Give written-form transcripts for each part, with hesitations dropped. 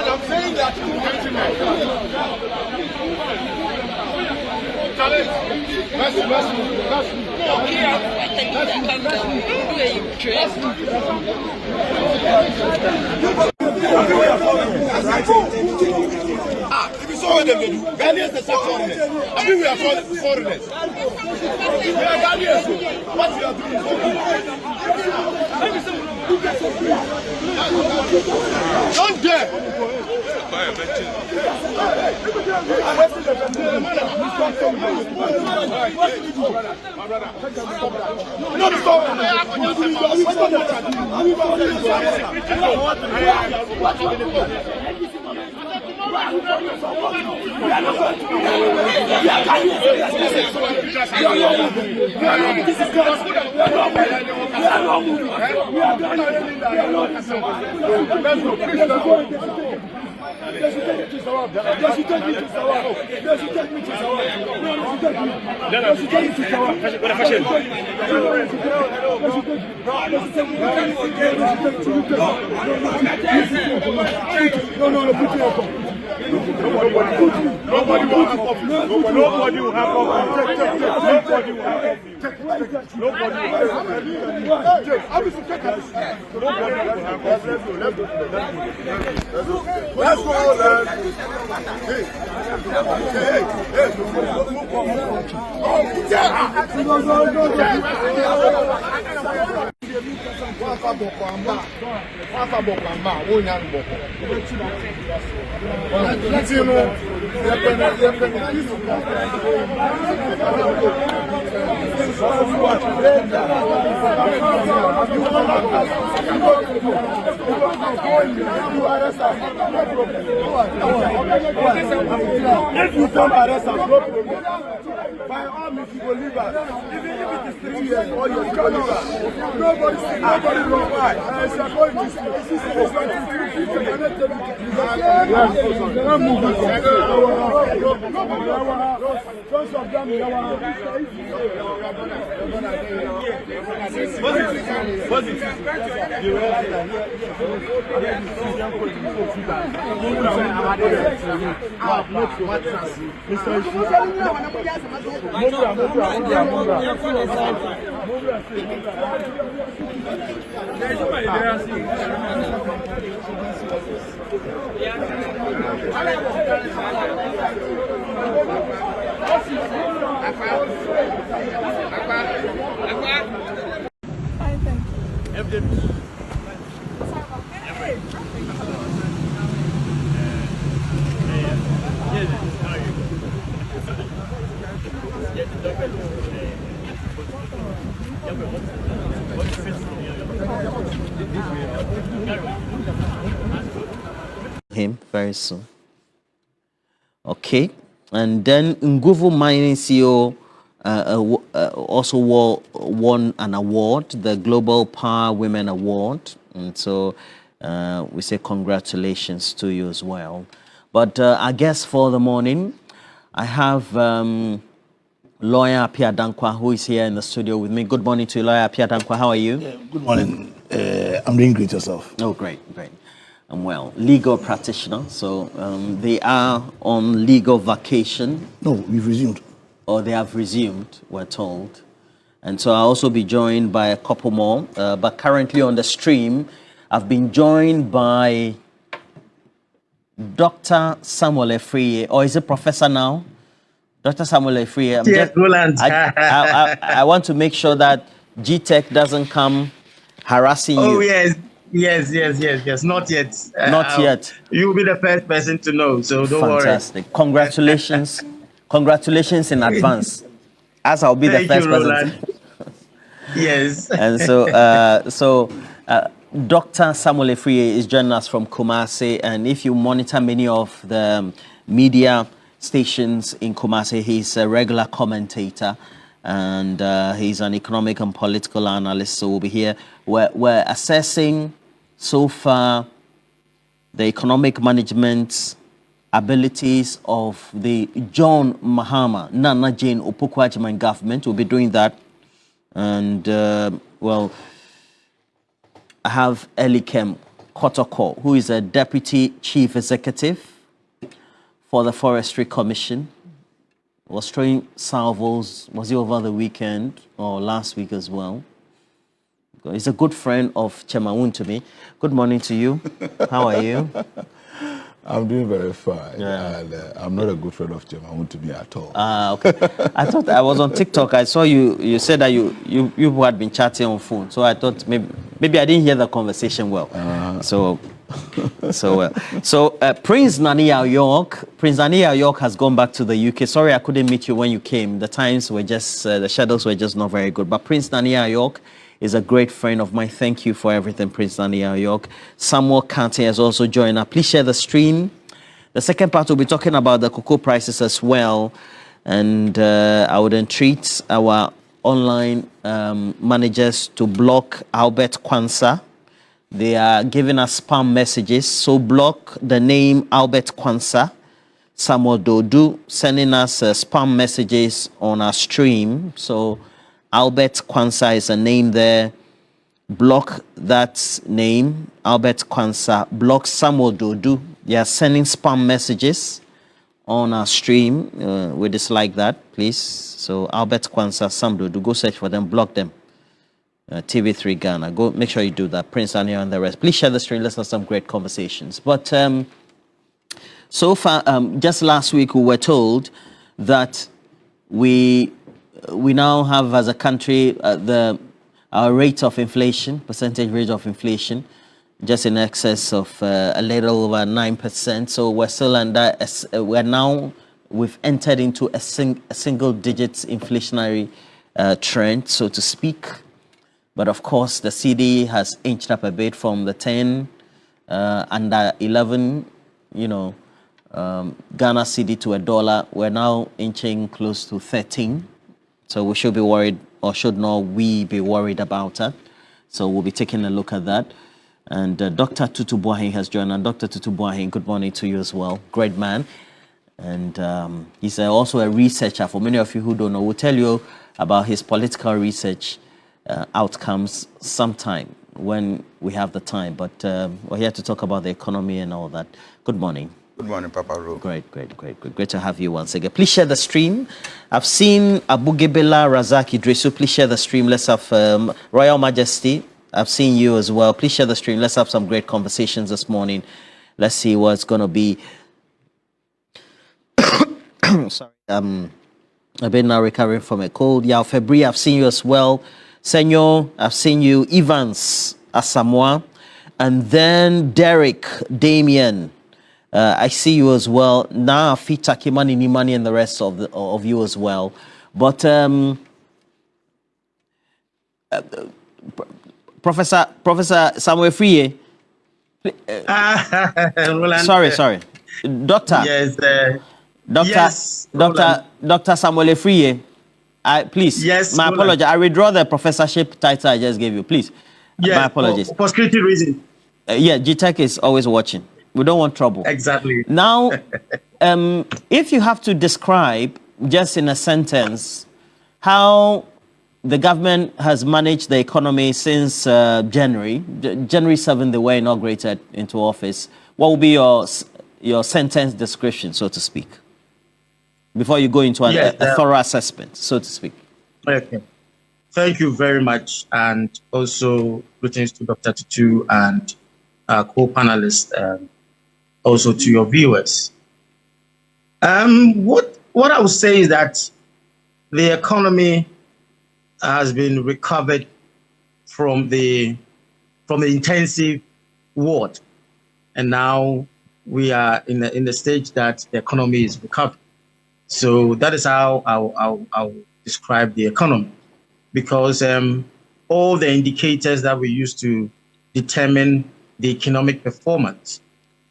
I'm saying that to if you saw them, they do. Ghanaians are foreigners. I think we are foreigners. We are Ghanaians. What we are doing is don't dare. Nobody will have office. Nobody will have office. Let's go. If you don't arrest us, no problem. By all means, you will leave us. Even if it is 3 years, 4 years, you will leave us. Nobody knows why. It's a point to see. Him very soon. Okay, and then Nguvu Mining CEO also won an award, the Global Power Women Award, and so we say congratulations to you as well. But I guess for the morning, I have lawyer Apia Dankwa, who is here in the studio with me. Good morning to you, lawyer Apia Dankwa. How are you? Yeah, good morning. I'm doing great. Yourself? Oh, great. I'm well. Legal practitioner, so they are on legal vacation. No, we've resumed. Or they have resumed, we're told. And so I'll also be joined by a couple more. But currently on the stream, I've been joined by Dr. C0nfuහැ, or is it Professor now? Dr. C0nfuහැ. Yes, Roland. I want to make sure that GTech doesn't come harassing you. Oh, yes. Yes. Not yet. Not yet. You'll be the first person to know, so don't worry. Fantastic. Congratulations. Congratulations in advance, as I'll be the first person. Yes. And so, Dr. Samuel Efriye is joining us from Kumasi, and if you monitor many of the media stations in Kumasi, he's a regular commentator, and he's an economic and political analyst. So we'll be here. We're assessing so far the economic management abilities of the John Mahama Nana Jane Opoku-Agyeman government. We'll be doing that, and well, I have Elikem Kotoko, who is a Deputy Chief Executive for the Forestry Commission. Was throwing salvos, was he over the weekend or last week as well? He's a good friend of Chemaun to me. Good morning to you. How are you? I'm doing very fine. Yeah. And, I'm not a good friend of Chemaun to me at all. Okay. I thought I was on TikTok. I saw you said that you had been chatting on phone. So I thought maybe I didn't hear the conversation well. So Prince Nania York has gone back to the UK. Sorry I couldn't meet you when you came. The times were just, the shadows were just not very good. But Prince Nania York is a great friend of mine. Thank you for everything, Prince Nania York. Samuel Kante has also joined us. Please share the stream. The second part, we'll be talking about the cocoa prices as well. And I would entreat our online managers to block Albert Kwanzaa. They are giving us spam messages. So block the name Albert Kwanzaa. Samuel Dodu sending us spam messages on our stream. So Albert Kwanzaa is a name there. Block that name, Albert Kwanzaa. Block Samuel Dodu. They are sending spam messages on our stream. We dislike that, please. So Albert Kwanzaa, Sam Dodu, go search for them, block them. TV3 Ghana, go make sure you do that. Prince Ania and the rest. Please share the stream. Let's have some great conversations. But so far, just last week we were told that we now have as a country our rate of inflation, percentage rate of inflation, just in excess of a little over 9%. So we're still under, we've entered into a single digit inflationary trend, so to speak. But of course, the CD has inched up a bit from the 10 under 11, Ghana CD to $1. We're now inching close to 13. So we should be worried, or should not we be worried about that? So we'll be taking a look at that. And Dr. Tutu Boahen has joined us. Dr. Tutu Boahen, good morning to you as well. Great man. And he's also a researcher. For many of you who don't know, we'll tell you about his political research outcomes sometime when we have the time. But we're here to talk about the economy and all that. Good morning. Good morning, Papa Ro. Great to have you once again. Please share the stream. I've seen Abu Gebela Razaki Dresu. Please share the stream. Let's have Royal Majesty. I've seen you as well. Please share the stream. Let's have some great conversations this morning. Let's see what's going to be. Sorry. I've been now recovering from a cold. Yao February, I've seen you as well. Senor, I've seen you. Evans Asamoah. And then Derek Damien. I see you as well. Now, Fita Kimani Nimani and the rest of you as well. But Professor Samuel Efriye. Sorry. Doctor. Yes. Dr. Samuel Efriye. Please. Yes. My apologies. I withdraw the professorship title I just gave you. Please. Yes, my apologies. For security reasons. Yeah, GTech is always watching. We don't want trouble. Exactly. Now, if you have to describe, just in a sentence, how the government has managed the economy since January 7th, they were inaugurated into office, what will be your sentence description, so to speak, before you go into a thorough assessment, so to speak? Okay. Thank you very much. And also greetings to Dr. Tutu and our co-panelists. Also to your viewers. What I would say is that the economy has been recovered from the intensive ward, and now we are in the stage that the economy is recovered. So that is how I'll describe the economy, because all the indicators that we used to determine the economic performance.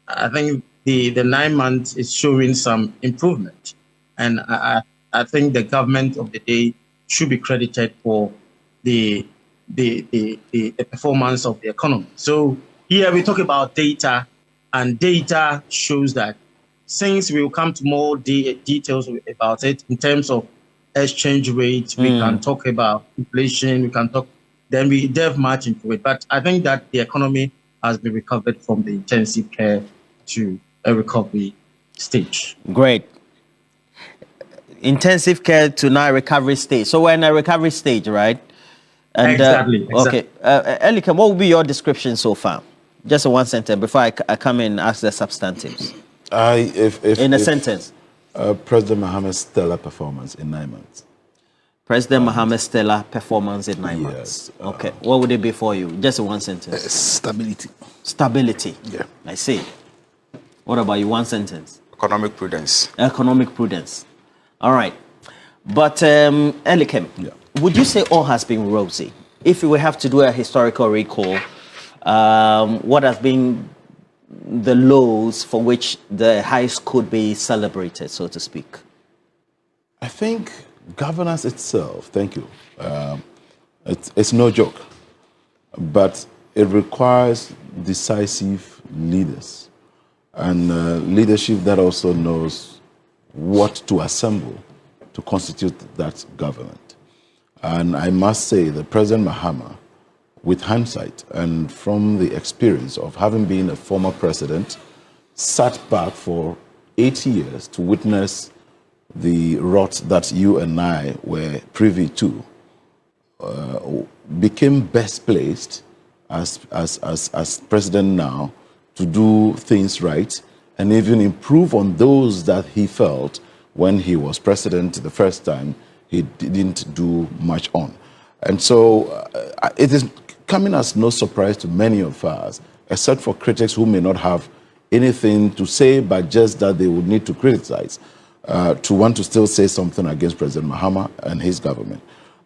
I think the 9 months is showing some improvement, and I think the government of the day should be credited for the performance of the economy. So here we talk about data, and data shows that, since we will come to more details about it in terms of exchange rates, we can talk about inflation, we can talk, then we delve much into it. But I think that the economy has been recovered from the intensive care to a recovery stage. Great. Intensive care to now recovery stage. So we're in a recovery stage, right? And, exactly. Okay. Elika, what would be your description so far? Just in one sentence before I come in and ask the substantives. In a sentence. President Mohammed's stellar performance in 9 months. President Mohammed's stellar performance in 9 months. Okay. What would it be for you? Just in one sentence. Stability. Stability. Yeah. I see. What about you? One sentence. Economic prudence. Economic prudence. All right. But, Elikem, would you say all has been rosy? If we have to do a historical recall, what has been the lows for which the highs could be celebrated, so to speak? I think governance itself, thank you, it's no joke, but it requires decisive leaders and leadership that also knows what to assemble to constitute that government. And I must say that President Mahama, with hindsight and from the experience of having been a former president, sat back for 8 years to witness the rot that you and I were privy to, became best placed as president now to do things right and even improve on those that he felt when he was president the first time he didn't do much on. And so it is coming as no surprise to many of us, except for critics who may not have anything to say, but just that they would need to criticize, to want to still say something against President Mahama and his government.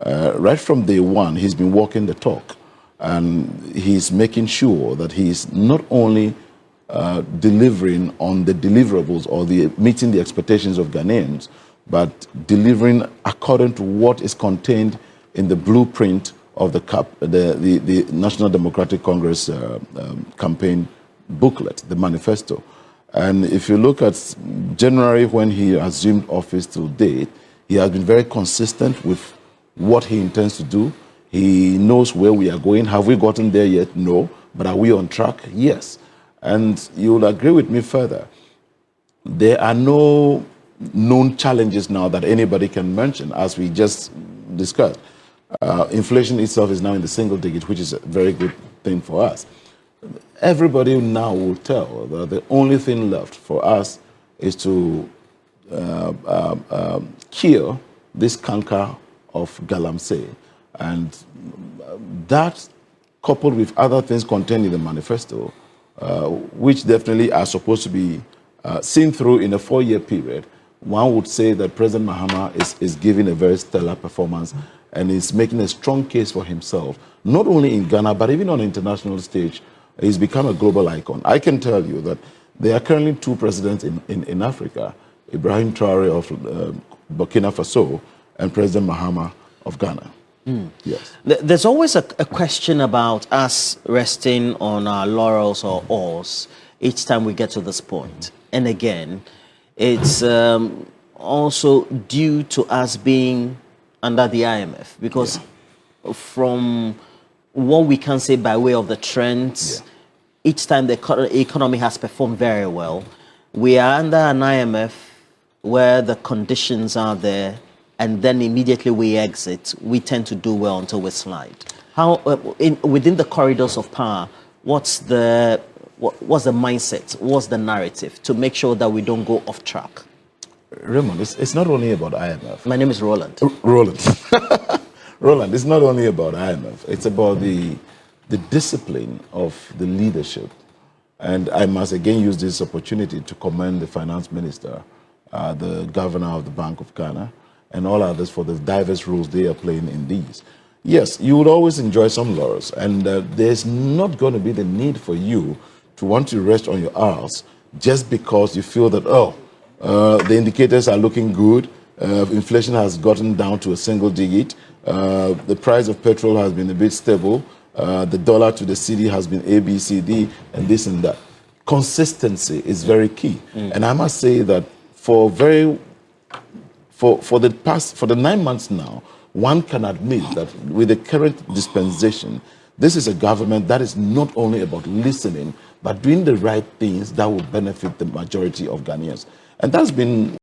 Right from day one, he's been walking the talk, and he's making sure that he's not only delivering on the deliverables or meeting the expectations of Ghanaians, but delivering according to what is contained in the blueprint of the National Democratic Congress campaign booklet, the manifesto. And if you look at January when he assumed office to date, he has been very consistent with what he intends to do. He knows where we are going. Have we gotten there yet? No. But are we on track? Yes. And you will agree with me further. There are no known challenges now that anybody can mention, as we just discussed. Inflation itself is now in the single digit, which is a very good thing for us. Everybody now will tell that the only thing left for us is to cure this canker of galamsey. And that, coupled with other things contained in the manifesto, which definitely are supposed to be seen through in a 4-year period, one would say that President Mahama is giving a very stellar performance and is making a strong case for himself, not only in Ghana, but even on the international stage. He's become a global icon. I can tell you that there are currently 2 presidents in Africa, Ibrahim Traore of Burkina Faso and President Mahama of Ghana. Yes. There's always a question about us resting on our laurels or oars each time we get to this point. And again, it's also due to us being under the IMF, because from what we can say by way of the trends, each time the economy has performed very well, we are under an IMF where the conditions are there, and then immediately we exit, we tend to do well until we slide. How, within the corridors of power, what's the mindset, what's the narrative to make sure that we don't go off track? Raymond, it's not only about IMF. My name is Roland. Roland. Roland, it's not only about IMF. It's about the discipline of the leadership. And I must again use this opportunity to commend the finance minister, the governor of the Bank of Ghana, and all others for the diverse roles they are playing in these. yes, you would always enjoy some laurels, and there's not going to be the need for you to want to rest on your arse just because you feel that, the indicators are looking good, inflation has gotten down to a single digit, the price of petrol has been a bit stable, the dollar to the CD has been A, B, C, D, and this and that. Consistency is very key. And I must say that for the 9 months now, one can admit that with the current dispensation, this is a government that is not only about listening, but doing the right things that will benefit the majority of Ghanaians. And that's been